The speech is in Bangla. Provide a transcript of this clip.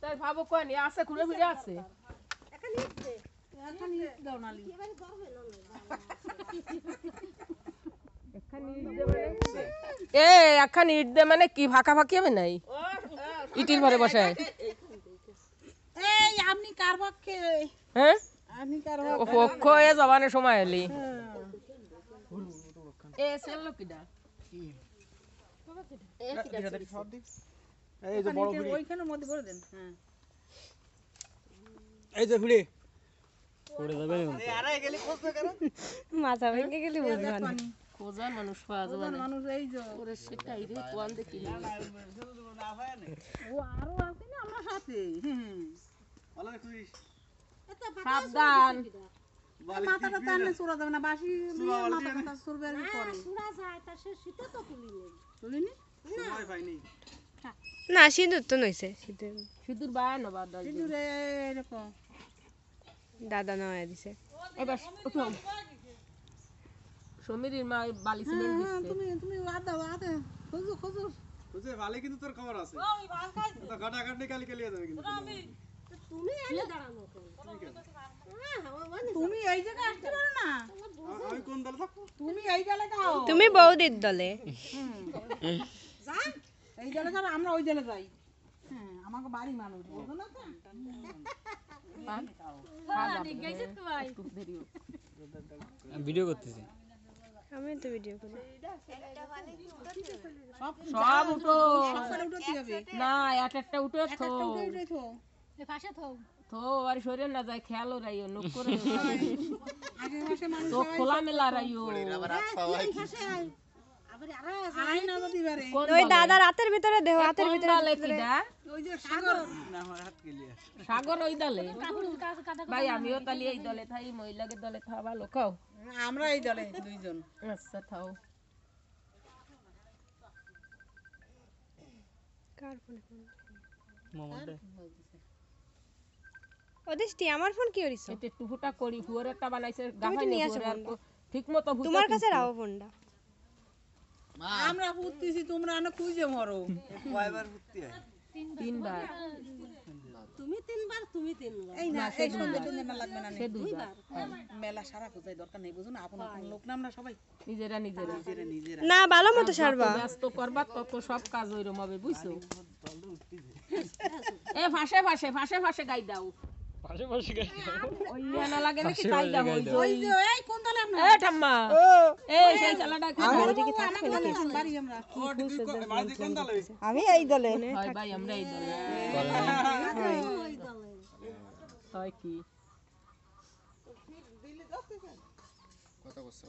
তাই ভাবো কোন আছে ঘুরে ফিরে আছে এ এখন ইট দে মানে কি ফাঁকা ফাঁকি হবে নাই ইটির ঘরে বসে এই আপনি কার পক্ষে হ্যাঁ আপনি কার পক্ষ এ জবানের সময় এলি এ সেল কিডা এই যে বড় ভিড়ি ওইখানের মধ্যে ভরে দেন হ্যাঁ এই যে ভিড়ি পড়ে যাবে আরে গেলি খোঁজতে কেন মাথা ভেঙে গেলি বুঝবা না খোঁজার মানুষ পাওয়া যাবে না মানুষ এই যে ওরে সেটাই রে কোয়ান দেখি ও আরো আছে না আমার সাথে ভালো তুই সাবধান মাথাটা টানলে চোরা যাবে না বাসি মাথাটা চুরবে আর পরে চুরা যায় তা সে শীতে তো তুলিলেন তুলিনি সময় পাইনি না সিঁদুর তো নইছে সিঁদুর বায় না বাদ সিঁদুর এরকম দাদা নয়া দিছে এবার উঠো সমীরের মা বালি সিমেন্ট দিচ্ছে তুমি তুমি হাত দাও হাতে খোঁজো খোঁজো বুঝে ভালো কিন্তু তোর খবর আছে তো গাটা গাটনি কালি কালিয়ে যাবে কিন্তু তুমি এনে দাঁড়ানো তুমি এই জায়গায় আসতে পারো না আমি কোন দলে থাকবো তুমি এই দলে দাও তুমি বৌদির দলে যা এই দলে যাও আমরা ওই দলে যাই হ্যাঁ আমাকে বাড়ি মানুষ বুঝো না তো ভিডিও করতেছি আমি তো ভিডিও করি সব উঠো সকালে উঠতে হবে না একটা উঠে থো উঠে তো পাশে থাও থো আর শরীর না যায় খেয়ালও রাইও নক করে আগে মাসে মানুষ তো খোলা মেলা রাইও আবার আরে আই না যদি বারে ওই দাদা রাতের ভিতরে দেহ হাতের ভিতরে দালে কিডা ওই যে সাগর না আমার হাত গেলিয়া সাগর ওই দালে ভাই আমিও তালি এই দলে থাই মহিলাকে দলে থা ভালো খাও আমরা এই দলে দুইজন আচ্ছা থাও কার ফোন মামাটা ওদেশটি আমার ফোন কি হইছে এটা টুকুটা করি ফুয়ার একটা বানাইছে গাফাই নিয়ে ঠিকমতো তোমার কাছে রাও ফোনটা আমরা ফুটতেছি তোমরা না খুঁজে মরো কয়বার ফুটতে হয় তিনবার তুমি তিনবার তুমি তিনবার এই না এই সন্ধ্যে টন্ধে না লাগবে না সে দুইবার মেলা সারা কোথায় দরকার নেই বুঝো না আপন আপন লোক না আমরা সবাই নিজেরা নিজেরা নিজেরা নিজেরা না ভালো মতো সারবা ব্যস্ত করবা তত সব কাজ ওইরকম হবে বুঝছো এ ফাঁসে ফাঁসে ফাঁসে ফাঁসে গাই দাও পাশে পাশে গাই ওই না লাগে নাকি তাই দাও ওই যে এই কোন দলে আমরা এ ঠাম্মা এই সেই খেলাটা ওদিকে থাকবে নাকি বাড়ি আমরা ও তুই বাড়ি কোন দলে আমি এই দলে হয় ভাই আমরা এই দলে ওই দলে হয় কি কথা বলছ